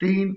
3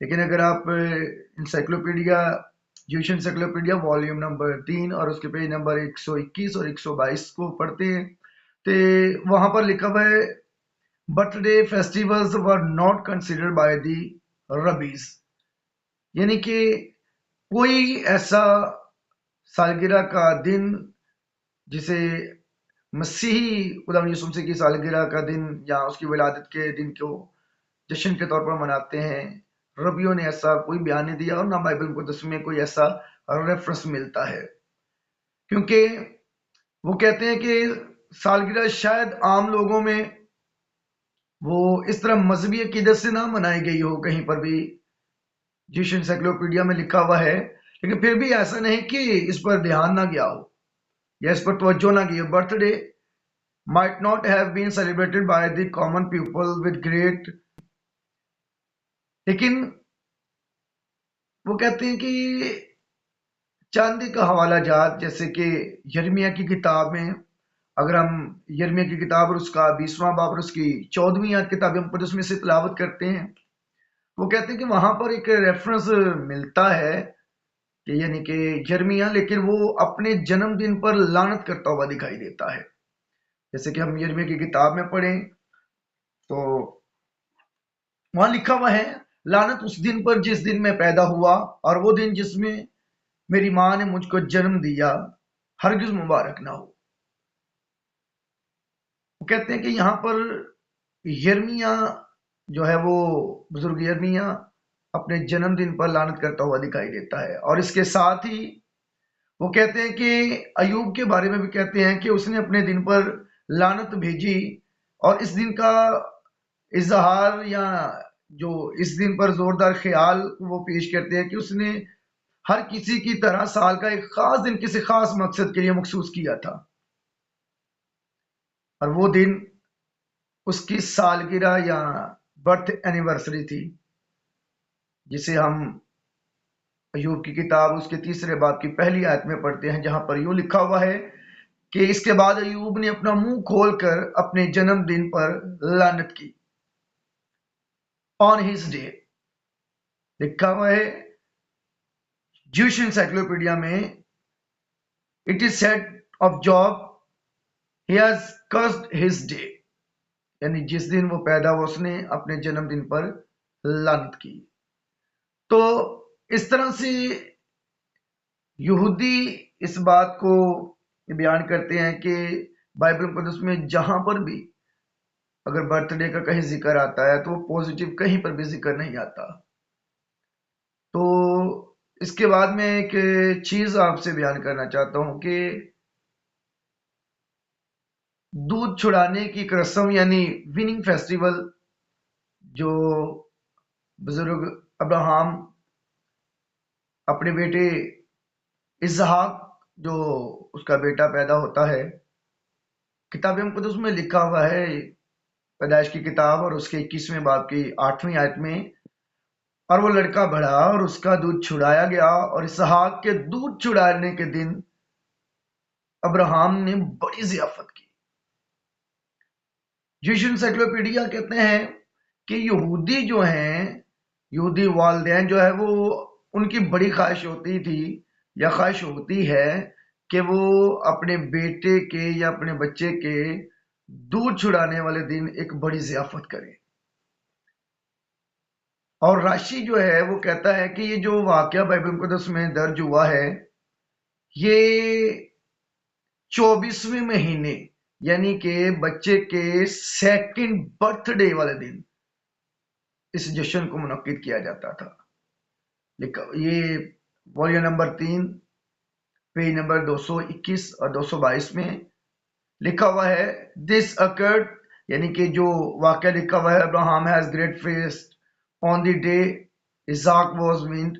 لیکن اگر آپ انسائکلوپیڈیا جوش انسائکلوپیڈیا والیوم نمبر 3 اور اس کے پیج نمبر 121 اور 122 کو پڑھتے ہیں تو وہاں پر لکھا ہوا ہے birthday festivals were not considered by the rabbis, یعنی کہ کوئی ایسا سالگرہ کا دن جسے مسیحی خدا یسوع مسیح کی سالگرہ کا دن یا اس کی ولادت کے دن کو جشن کے طور پر مناتے ہیں، ربیوں نے ایسا کوئی بیان نہیں دیا اور نہ بائبل مقدس میں کوئی ایسا ریفرنس ملتا ہے، کیونکہ وہ کہتے ہیں کہ سالگرہ شاید عام لوگوں میں وہ اس طرح مذہبی عقیدت سے نہ منائی گئی ہو، کہیں پر بھی جوش انسائکلوپیڈیا میں لکھا ہوا ہے، لیکن پھر بھی ایسا نہیں کہ اس پر دھیان نہ گیا ہو یا اس پر توجہ نہ کی ہو۔ Birthday might not have been celebrated by the common people with great، لیکن وہ کہتے ہیں کہ چند کا حوالہ جات جیسے کہ یرمیہ کی کتاب میں، اگر ہم یرمیہ کی کتاب اور اس کا 20واں باب اور اس کی 14ویں آیت کتاب مقدس میں سے تلاوت کرتے ہیں، وہ کہتے ہیں کہ وہاں پر ایک ریفرنس ملتا ہے کہ یعنی کہ یرمیہ، لیکن وہ اپنے جنم دن پر لعنت کرتا ہوا دکھائی دیتا ہے۔ جیسے کہ ہم یرمیہ کی کتاب میں پڑھیں تو وہاں لکھا ہوا ہے، لعنت اس دن پر جس دن میں پیدا ہوا اور وہ دن جس میں میری ماں نے مجھ کو جنم دیا، ہرگز مبارک نہ ہو۔ وہ کہتے ہیں کہ یہاں پر یرمیہ جو ہے وہ بزرگ یرمیہ اپنے جنم دن پر لعنت کرتا ہوا دکھائی دیتا ہے، اور اس کے ساتھ ہی وہ کہتے ہیں کہ ایوب کے بارے میں بھی کہتے ہیں کہ اس نے اپنے دن پر لعنت بھیجی، اور اس دن کا اظہار یا جو اس دن پر زوردار خیال وہ پیش کرتے ہیں کہ اس نے ہر کسی کی طرح سال کا ایک خاص دن کسی خاص مقصد کے لیے مخصوص کیا تھا، اور وہ دن اس کی سالگرہ یا برتھ اینیورسری تھی، جسے ہم ایوب کی کتاب اس کے 3 باب کی پہلی آیت میں پڑھتے ہیں، جہاں پر یوں لکھا ہوا ہے کہ اس کے بعد ایوب نے اپنا منہ کھول کر اپنے جنم دن پر لعنت کی۔ آن ہز ڈے لکھا ہوا ہے جوش انسائکلوپیڈیا میں، it is said of Job he has cursed his day, یعنی جس دن وہ پیدا ہوا اس نے اپنے جنم دن پر لعنت کی۔ تو اس طرح سے یہودی اس بات کو بیان کرتے ہیں کہ بائبل مقدس میں جہاں پر بھی اگر برتھ ڈے کا کہیں ذکر آتا ہے تو پوزیٹیو کہیں پر بھی ذکر نہیں آتا۔ تو اس کے بعد میں ایک چیز آپ سے بیان کرنا چاہتا ہوں کہ دودھ چھڑانے کی ایک رسم یعنی وننگ فیسٹیول جو بزرگ ابراہم اپنے بیٹے اسحاق جو اس کا بیٹا پیدا ہوتا ہے، کتاب مقدس میں لکھا ہوا ہے پیدائش کی کتاب اور اس کے 21ویں باب کی 8ویں آیت میں، اور وہ لڑکا بڑھا اور اس کا دودھ چھڑایا گیا، اور اسحاق کے دودھ چھڑانے کے دن ابراہم نے بڑی ضیافت کی۔ جوش انسائکلوپیڈیا کہتے ہیں کہ یہودی جو ہیں، یہودی والدین جو ہے وہ ان کی بڑی خواہش ہوتی تھی یا خواہش ہوتی ہے کہ وہ اپنے بیٹے کے یا اپنے بچے کے دودھ چھڑانے والے دن ایک بڑی ضیافت کریں۔ اور راشی جو ہے وہ کہتا ہے کہ یہ جو واقعہ بائبل مقدس میں درج ہوا ہے، یہ 24ویں مہینے یعنی کہ بچے کے سیکنڈ برتھ ڈے والے دن اس جشن کو منعقد کیا جاتا تھا۔ یہ والیوم نمبر 3 پیج نمبر 221 اور 222 میں لکھا ہوا ہے، دس اکرڈ، یعنی کہ جو واقعہ لکھا ہوا ہے، Abraham has great feast on the day اسحاق واز وینڈ،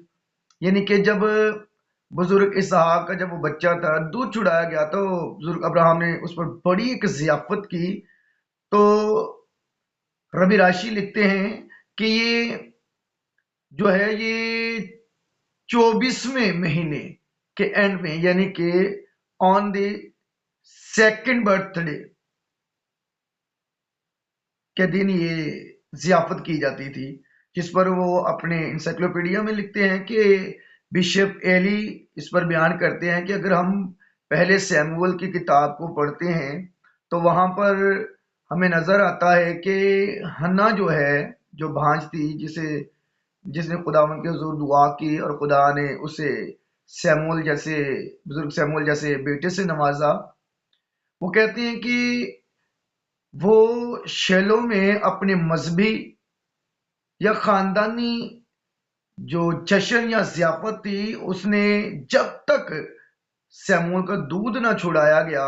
یعنی کہ جب بزرگ اسحاق کا جب وہ بچہ تھا دودھ چھڑایا گیا تو بزرگ ابراہم نے اس پر بڑی ایک ضیافت کی۔ تو ربی راشی لکھتے ہیں کہ یہ جو ہے یہ 24ویں مہینے کے اینڈ میں یعنی کہ آن دی سیکنڈ برتھ ڈے کے دن یہ ضیافت کی جاتی تھی، جس پر وہ اپنے انسائکلوپیڈیا میں لکھتے ہیں کہ بشپ ایلی اس پر بیان کرتے ہیں کہ اگر ہم پہلے سیموئل کی کتاب کو پڑھتے ہیں تو وہاں پر ہمیں نظر آتا ہے کہ ہنا جو ہے، جو بھانج تھی، جس نے خداوند کے حضور دعا کی اور خدا نے اسے بزرگ سیموئل جیسے بیٹے سے نوازا، وہ کہتے ہیں کہ وہ شیلو میں اپنے مذہبی یا خاندانی جو جشن یا ضیافت تھی، اس نے جب تک سیموئل کا دودھ نہ چھڑایا گیا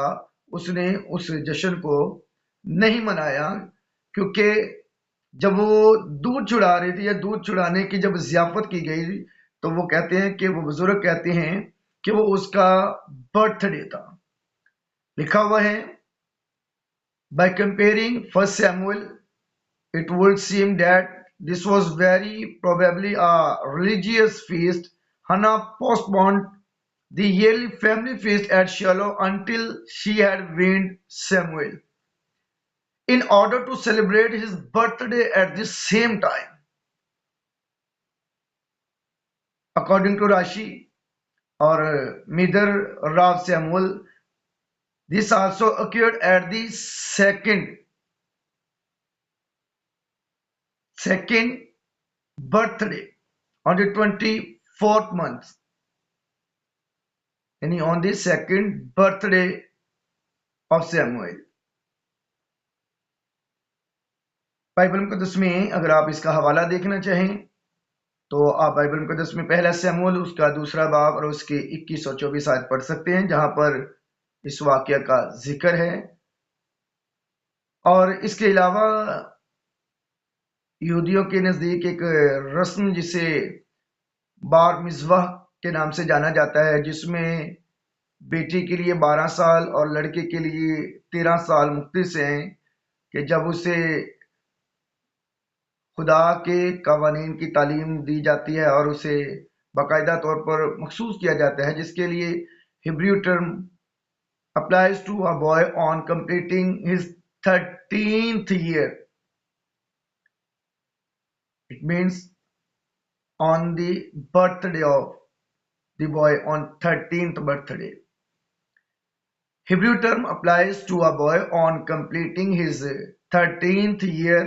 اس نے اس جشن کو نہیں منایا، کیونکہ جب وہ دودھ چھڑا رہی تھی یا دودھ چھڑانے کی جب ضیافت کی گئی تو وہ کہتے ہیں کہ وہ بزرگ کہتے ہیں کہ وہ اس کا برتھ ڈے تھا۔ لکھا ہوا ہے by comparing first Samuel, it would seem that this was very probably a religious feast. Hannah postponed the yearly family feast at Shiloh until she had weaned Samuel in order to celebrate his birthday at the same time. According to Rashi or Midar Rav Samuel, this also occurred at the second birthday on the 24th month, یعنی on the second birthday of Samuel. Bible مقدس میں اگر آپ اس کا حوالہ دیکھنا چاہیں تو آپ بائبل مقدس میں پہلا سیموئل اس کا 2 باب اور اس کی 21 اور 24 آیت پڑھ سکتے ہیں، جہاں پر اس واقعہ کا ذکر ہے۔ اور اس کے علاوہ یہودیوں کے نزدیک ایک رسم جسے بار مزوح کے نام سے جانا جاتا ہے، جس میں بیٹی کے لیے 12 سال اور لڑکے کے لیے 13 سال مختص ہیں، کہ جب اسے خدا کے قوانین کی تعلیم دی جاتی ہے اور اسے باقاعدہ طور پر مخصوص کیا جاتا ہے، جس کے لیے Hebrew term applies to a boy on completing his 13th year. It means on the birthday of the boy, on 13th birthday. Hebrew term applies to a boy on completing his 13th year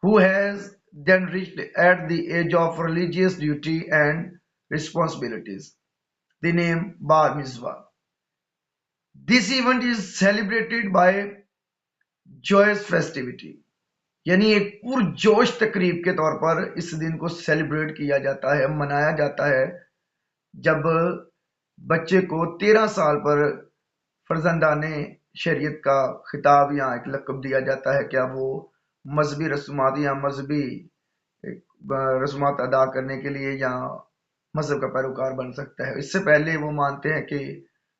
who has then reached at the age of religious duty and responsibilities. The name Bar Mitzvah. This event is celebrated by joyous festivity. یعنی ایک پرجوش تقریب کے طور پر اس دن کو celebrate کیا جاتا ہے، منایا جاتا ہے، جب بچے کو 13 سال پر فرزندانے شریعت کا خطاب یا ایک لقب دیا جاتا ہے، کیا وہ مذہبی رسومات یا مذہبی رسومات ادا کرنے کے لیے یا مذہب کا پیروکار بن سکتا ہے۔ اس سے پہلے وہ مانتے ہیں کہ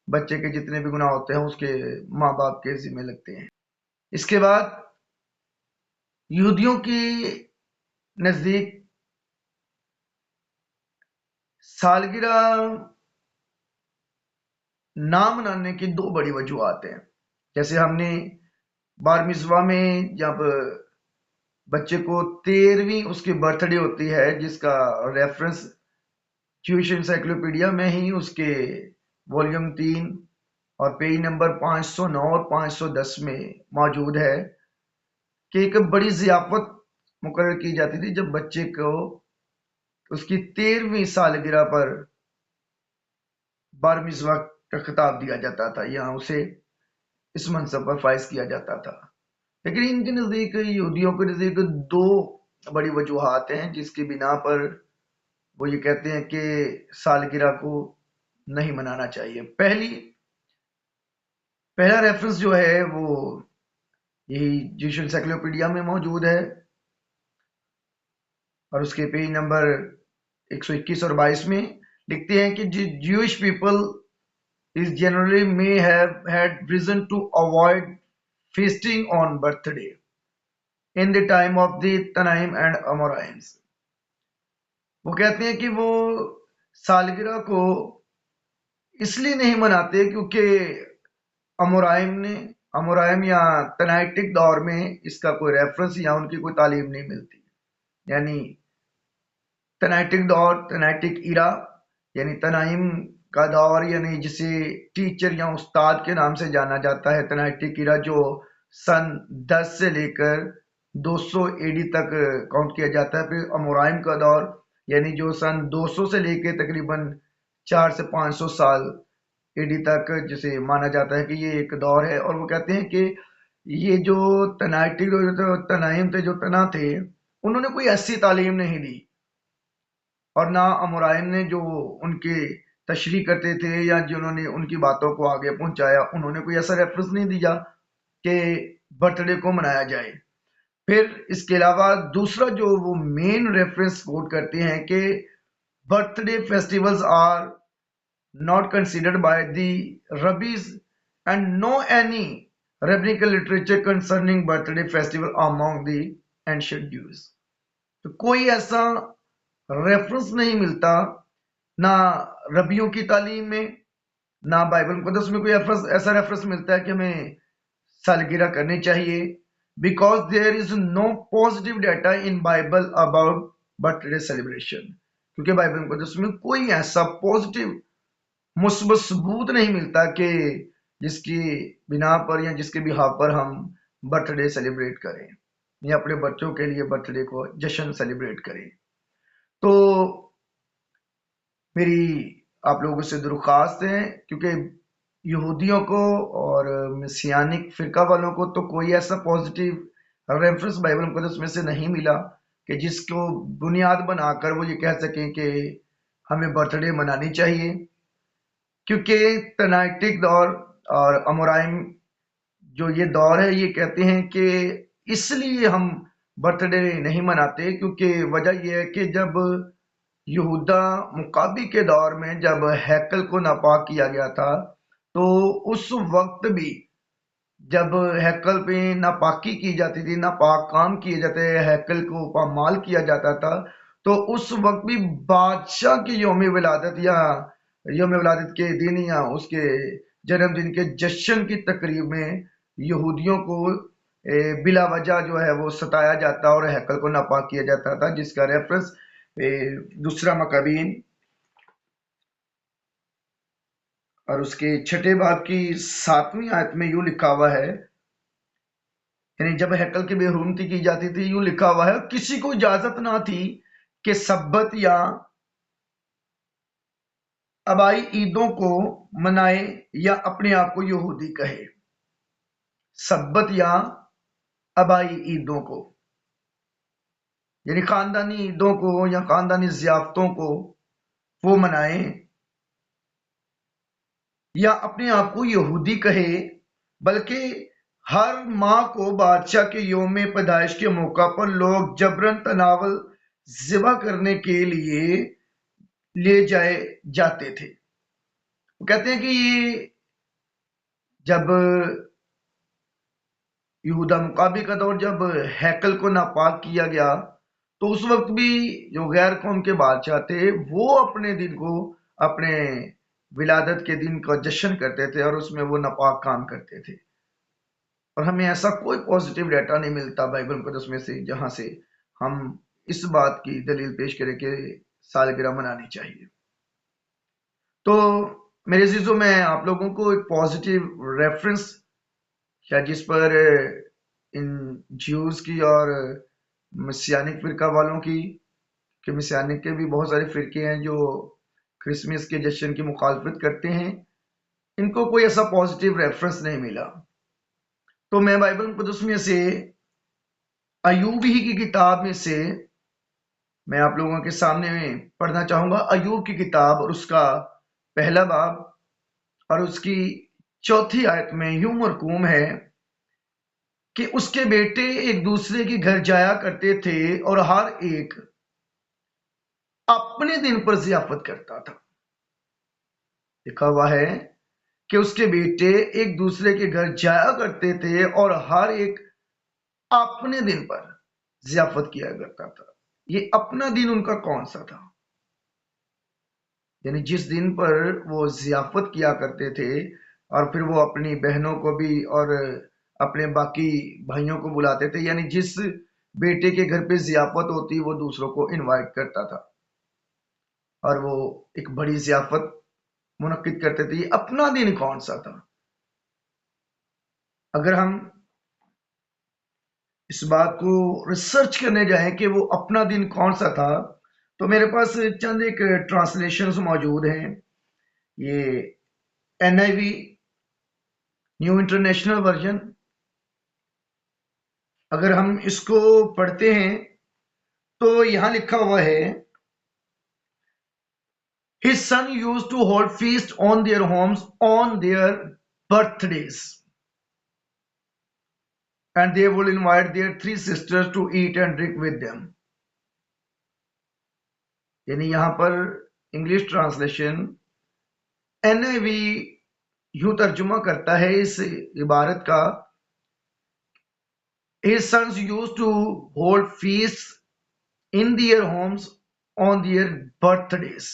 بچے کے جتنے بھی گناہ ہوتے ہیں اس کے ماں باپ کے ذمہ لگتے ہیں۔ اس کے بعد یہودیوں کی نزدیک سالگرہ نہ منانے کی 2 بڑی وجوہات ہیں۔ جیسے ہم نے بار مزوہ میں جب بچے کو 13ویں اس کی برتھ ڈے ہوتی ہے، جس کا ریفرنس جوئش انسائکلوپیڈیا میں ہی اس کے والیوم 3 اور پیج نمبر 509 اور 510 میں موجود ہے، کہ ایک بڑی ضیافت مقرر کی جاتی تھی جب بچے کو اس کی 13ویں سالگرہ پر بار مزوہ کا خطاب دیا جاتا تھا یا اسے اس منصب پر فائز کیا جاتا تھا۔ لیکن ان کے نزدیک، یہودیوں کے نزدیک 2 بڑی وجوہات ہیں جس کی بنا پر وہ یہ کہتے ہیں کہ سالگرہ کو نہیں منانا چاہیے۔ پہلا ریفرنس جو ہے وہ یہی جوئش انسائکلوپیڈیا میں موجود ہے اور اس کے پیج نمبر 121 اور 22 میں لکھتے ہیں کہ Jewish people is generally may have had reason to avoid feasting on birthday in the time of the Tanaim and Amorites. وہ کہتے ہیں کہ وہ سالگرہ کو اس لیے نہیں مناتے کیونکہ امورائم یا تنائٹک دور میں اس کا کوئی ریفرنس یا ان کی کوئی تعلیم نہیں ملتی۔ یعنی تنائٹک دور، تنائٹک ایرا یعنی تنائم کا دور، یعنی جسے ٹیچر یا استاد کے نام سے جانا جاتا ہے، تنائٹک ایرا جو سن 10 سے لے کر 200 اے ڈی تک کاؤنٹ کیا جاتا ہے۔ پھر امورائم کا دور یعنی جو سن 200 سے لے کے تقریباً 4 سے 500 سال اے ڈی تک جسے مانا جاتا ہے کہ یہ ایک دور ہے۔ اور وہ کہتے ہیں کہ یہ جو تنائٹک تنائم تھے، جو تنا تھے، انہوں نے کوئی ایسی تعلیم نہیں دی، اور نہ امورائن نے جو ان کے تشریح کرتے تھے یا جنہوں نے ان کی باتوں کو آگے پہنچایا، انہوں نے کوئی ایسا ریفرنس نہیں دیا کہ برتھ ڈے کو منایا جائے۔ پھر اس کے علاوہ دوسرا جو وہ مین ریفرنس کوٹ کرتے ہیں کہ birthday festivals are not considered by the rabbis and no any rabbinical literature concerning birthday festival among the ancient Jews۔ تو کوئی ایسا ریفرنس نہیں ملتا، نہ ربیوں کی تعلیم میں، نہ بائبل مقدس میں کوئی ایسا ریفرنس ملتا ہے کہ ہمیں سالگرہ کرنی چاہیے، because there is no positive data in Bible about birthday celebration, کیونکہ بائبل مقدس میں کوئی ایسا پازیٹیو مثبت ثبوت نہیں ملتا کہ جس کی بنا پر یا جس کے بہاف پر ہم برتھ ڈے سیلیبریٹ کریں یا اپنے بچوں کے لیے برتھ ڈے کو جشن سیلیبریٹ کریں۔ تو میری آپ لوگوں سے درخواست ہے، کیونکہ یہودیوں کو اور مسیانک فرقہ والوں کو تو کوئی ایسا پازیٹیو ریفرنس بائبل مقدس میں سے نہیں ملا کہ جس کو بنیاد بنا کر وہ یہ کہہ سکیں کہ ہمیں برتھ ڈے منانی چاہیے، کیونکہ تنائٹک دور اور امورائم جو یہ دور ہے، یہ کہتے ہیں کہ اس لیے ہم برتھ ڈے نہیں مناتے کیونکہ وجہ یہ ہے کہ جب یہودا مقابی کے دور میں جب ہیکل کو ناپاک کیا گیا تھا، تو اس وقت بھی جب ہیکل پہ ناپاکی کی جاتی تھی، ناپاک کام کیے جاتے، ہیکل کو پامال کیا جاتا تھا، تو اس وقت بھی بادشاہ کی یوم ولادت یا یوم ولادت کے دن یا اس کے جنم دن کے جشن کی تقریب میں یہودیوں کو بلا وجہ جو ہے وہ ستایا جاتا اور ہیکل کو ناپاک کیا جاتا تھا، جس کا ریفرنس دوسرا مکابین اور اس کے 6 باب کی 7ویں آیت میں یوں لکھا ہوا ہے، یعنی جب ہیکل کی بے حرمتی کی جاتی تھی، یوں لکھا ہوا ہے کسی کو اجازت نہ تھی کہ سبت یا ابائی عیدوں کو منائے یا اپنے آپ کو یہودی کہے۔ سبت یا ابائی عیدوں کو یعنی خاندانی عیدوں کو یا خاندانی ضیافتوں کو وہ منائے یا اپنے آپ کو یہودی کہے، بلکہ ہر ماہ کو بادشاہ کے یوم پیدائش کے موقع پر لوگ جبرن تناول ذبح کرنے کے لیے لے جائے جاتے تھے۔ وہ کہتے ہیں کہ یہ جب یہودا مقابی کا دور جب ہیکل کو ناپاک کیا گیا، تو اس وقت بھی جو غیر قوم کے بادشاہ تھے وہ اپنے دن کو، اپنے ولادت کے دن کا جشن کرتے تھے اور اس میں وہ ناپاک کام کرتے تھے، اور ہمیں ایسا کوئی پازیٹیو ڈیٹا نہیں ملتا بائبل مقدس میں سے جہاں سے ہم اس بات کی دلیل پیش کریں کہ سالگرہ منانی چاہیے۔ تو میرے عزیزوں، میں آپ لوگوں کو ایک پازیٹیو ریفرنس جس پر ان جیوز کی اور مسیانک فرقہ والوں کی، کہ مسیانک کے بھی بہت سارے فرقے ہیں جو کرسمس کے جشن کی مخالفت کرتے ہیں، ان کو کوئی ایسا پازیٹیو ریفرنس نہیں ملا۔ تو میں بائبل مقدس میں سے ایوب ہی کی کتاب میں سے میں آپ لوگوں کے سامنے پڑھنا چاہوں گا۔ ایوب کی کتاب اور اس کا 1 باب اور اس کی 4 آیت میں یوں مرقوم ہے کہ اس کے بیٹے ایک دوسرے کے گھر جایا کرتے تھے اور ہر ایک اپنے دن پر ضیافت کرتا تھا۔ لکھا ہوا ہے کہ اس کے بیٹے ایک دوسرے کے گھر جایا کرتے تھے اور ہر ایک اپنے دن پر ضیافت کیا کرتا تھا۔ یہ اپنا دن ان کا کون سا تھا؟ یعنی جس دن پر وہ ضیافت کیا کرتے تھے اور پھر وہ اپنی بہنوں کو بھی اور اپنے باقی بھائیوں کو بلاتے تھے، یعنی جس بیٹے کے گھر پہ ضیافت ہوتی وہ دوسروں کو انوائٹ کرتا تھا اور وہ ایک بڑی ضیافت منعقد کرتے تھے. یہ اپنا دن کون سا تھا؟ اگر ہم اس بات کو ریسرچ کرنے جائیں کہ وہ اپنا دن کون سا تھا تو میرے پاس چند ایک ٹرانسلیشنز موجود ہیں. یہ NIV نیو انٹرنیشنل ورژن. اگر ہم اس کو پڑھتے ہیں تو یہاں لکھا ہوا ہے His son used to hold feast on their homes on their birthdays and they would invite their 3 sisters to eat and drink with them. یعنی یہاں پر انگلش ٹرانسلیشن NIV یوں ترجمہ کرتا ہے اس عبارت کا His sons used to hold feasts in their homes on their birthdays.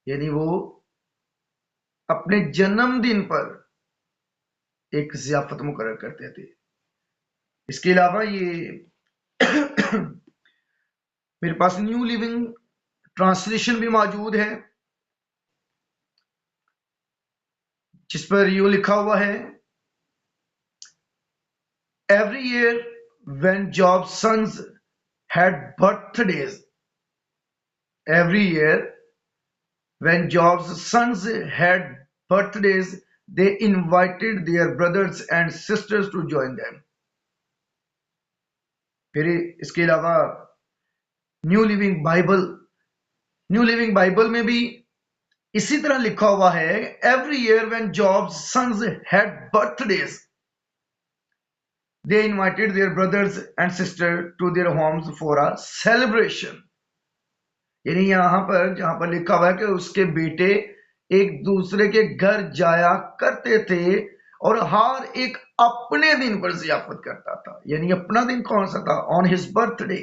یعنی وہ اپنے جنم دن پر ایک ضیافت مقرر کرتے تھے. اس کے علاوہ یہ میرے پاس نیو لیونگ ٹرانسلیشن بھی موجود ہے جس پر یوں لکھا ہوا ہے Every year when Job's sons had birthdays, every year when Job's sons had birthdays, they invited their brothers and sisters to join them. پھر اس کے علاوہ نیو لیونگ بائبل میں بھی اسی طرح لکھا ہوا ہے Every year when Job's sons had birthdays, they invited their brothers and sisters to their homes for a celebration. یعنی یہاں پر جہاں پر لکھا ہوا ہے کہ اس کے بیٹے ایک دوسرے کے گھر جایا کرتے تھے اور ہر ایک اپنے دن پر ضیافت کرتا تھا. یعنی اپنا دن کون سا تھا؟ On his birthday.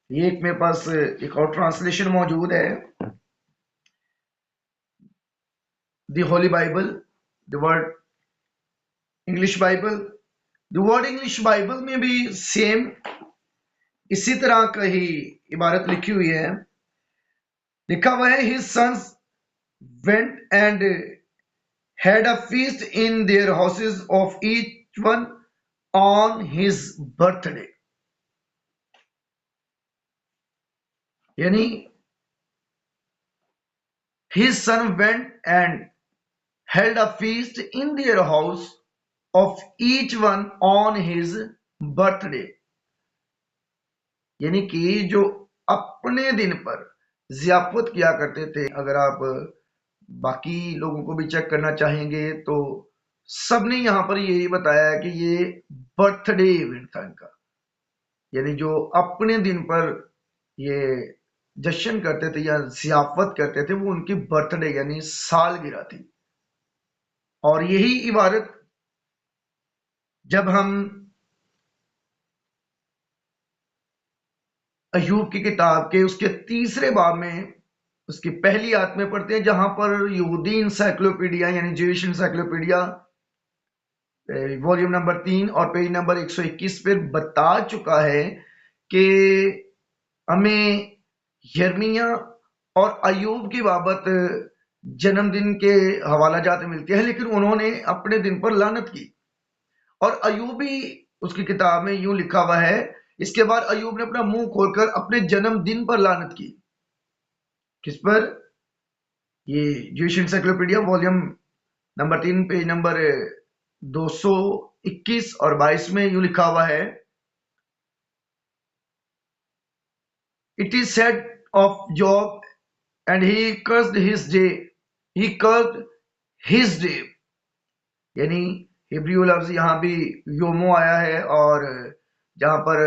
یہ ایک میرے پاس ایک اور ٹرانسلیشن موجود ہے the Holy Bible the Word English Bible. The Word English Bible میں بھی سیم اسی طرح کا ہی عبارت لکھی ہوئی ہے. لکھا ہوا ہے his sons went and had a feast in their houses of each one on his birthday. یعنی his son went and held a feast in their house of each one on his birthday. یعنی کہ جو اپنے دن پر ضیافت کیا کرتے تھے. اگر آپ باقی لوگوں کو بھی چیک کرنا چاہیں گے تو سب نے یہاں پر یہی بتایا ہے کہ یہ برتھ ڈے ایونٹ تھا ان کا. یعنی جو اپنے دن پر یہ جشن کرتے تھے یا ضیافت کرتے تھے وہ ان کی برتھ ڈے یعنی سالگرہ تھی. اور یہی عبارت جب ہم ایوب کی کتاب کے اس کے 3 باب میں اس کی پہلی آیت میں پڑھتے ہیں جہاں پر یہودی انسائکلوپیڈیا یعنی جویش انسائکلوپیڈیا والیوم نمبر 3 اور پیج نمبر 121 پر بتا چکا ہے کہ ہمیں یرمیہ اور ایوب کی بابت جنم دن کے حوالہ جات ملتے ہیں لیکن انہوں نے اپنے دن پر لعنت کی. اور ایوب بھی اس کی کتاب میں یوں لکھا ہوا ہے اس کے بعد ایوب نے اپنا منہ کھول کر اپنے جنم دن پر لعنت کی. کس پر؟ یہ Jewish encyclopedia volume number 3 page number 221 اور 22 میں یوں لکھا ہوا ہے It is said of Job and he cursed his day. He cursed his day. یعنی ہبریو لفظ یہاں بھی یومو آیا ہے اور جہاں پر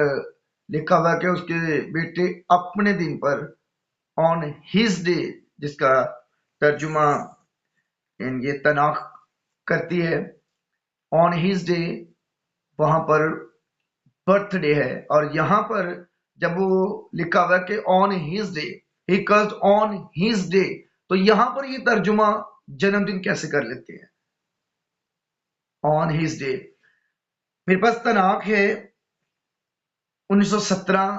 لکھا ہوا کہ اس کے بیٹے اپنے دن پر on his day جس کا ترجمہ یہ تناخ کرتی ہے on his day وہاں پر برتھ ڈے ہے. اور یہاں پر جب وہ لکھا ہوا کہ on his day he cursed on his day تو یہاں پر یہ ترجمہ جنم دن کیسے کر لیتے ہیں on his day. میرے پاس تناخ ہے 1917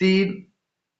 3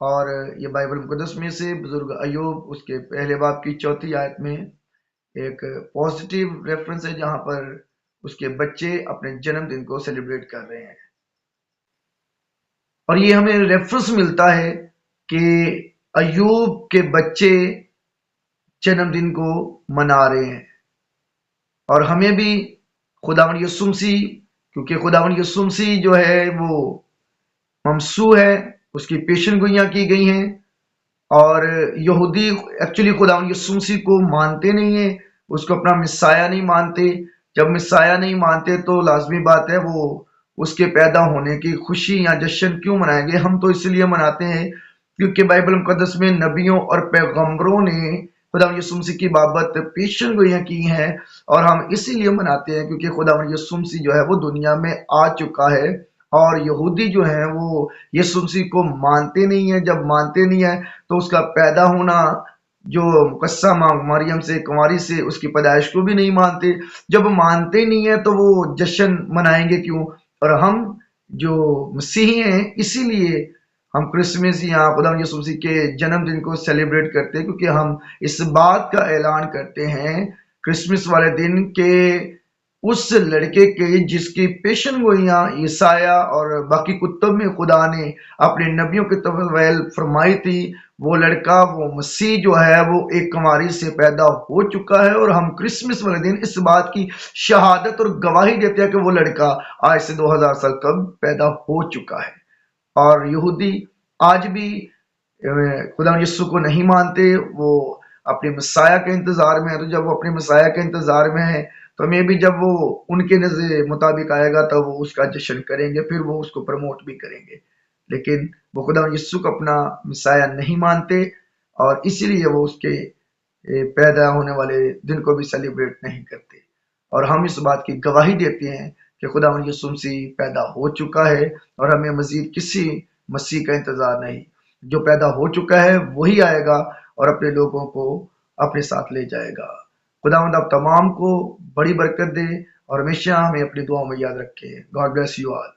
اور یہ بائبل مقدس میں سے بزرگ ایوب اس کے پہلے باب کی 4 آیت میں ایک پازیٹیو ریفرنس ہے، جہاں پر اس کے بچے اپنے جنم دن کو سیلیبریٹ کر رہے ہیں، اور یہ ہمیں ریفرنس ملتا ہے کہ ایوب کے بچے جنم دن کو منا رہے ہیں، اور ہمیں بھی خداوند یسوع مسیح، کیونکہ خداوند یسوع مسیح جو ہے وہ ممسوح ہے، اس کی پیشن گوئیاں کی گئی ہیں، اور یہودی ایکچولی خداوند یسوع مسیح کو مانتے نہیں ہیں، اس کو اپنا مسایہ نہیں مانتے۔ جب مسایہ نہیں مانتے تو لازمی بات ہے وہ اس کے پیدا ہونے کی خوشی یا جشن کیوں منائیں گے؟ ہم تو اس لیے مناتے ہیں کیونکہ بائبل مقدس میں نبیوں اور پیغمبروں نے خداوند یسوع مسیح کی بابت پیشن گوئیاں کی ہیں، اور ہم اسی لیے مناتے ہیں کیونکہ خداوند یسوع مسیح جو ہے وہ دنیا میں آ چکا ہے، اور یہودی جو ہیں وہ یسوع مسیح کو مانتے نہیں ہیں۔ جب مانتے نہیں ہیں تو اس کا پیدا ہونا، جو مقسمہ مریم سے کنواری سے اس کی پیدائش کو بھی نہیں مانتے۔ جب مانتے نہیں ہیں تو وہ جشن منائیں گے کیوں؟ اور ہم جو مسیحی ہیں اسی لیے ہم کرسمس یا خدا یسوع مسیح کے جنم دن کو سیلیبریٹ کرتے ہیں، کیونکہ ہم اس بات کا اعلان کرتے ہیں کرسمس والے دن کے اس لڑکے کے جس کی پیشن گوئیاں یسایہ اور باقی کتب میں خدا نے اپنے نبیوں کے طویل فرمائی تھی، وہ لڑکا، وہ مسیح جو ہے وہ ایک کنواری سے پیدا ہو چکا ہے، اور ہم کرسمس والے دن اس بات کی شہادت اور گواہی دیتے ہیں کہ وہ لڑکا آج سے 2000 سال قبل پیدا ہو چکا ہے۔ اور یہودی آج بھی خدا یسوع کو نہیں مانتے، وہ اپنے مسایہ کے انتظار میں ہے۔ تو جب وہ اپنے مسایہ کے انتظار میں ہے تو میں بھی جب وہ ان کے نظر مطابق آئے گا تو وہ اس کا جشن کریں گے، پھر وہ اس کو پروموٹ بھی کریں گے، لیکن وہ خدا یسوع کو اپنا مسایہ نہیں مانتے، اور اسی لیے وہ اس کے پیدا ہونے والے دن کو بھی سیلیبریٹ نہیں کرتے۔ اور ہم اس بات کی گواہی دیتے ہیں کہ خدا یسوع مسیح پیدا ہو چکا ہے، اور ہمیں مزید کسی مسیح کا انتظار نہیں۔ جو پیدا ہو چکا ہے وہی آئے گا اور اپنے لوگوں کو اپنے ساتھ لے جائے گا۔ خداوند آپ تمام کو بڑی برکت دے اور ہمیشہ ہمیں اپنی دعاؤں میں یاد رکھے۔ God bless you all.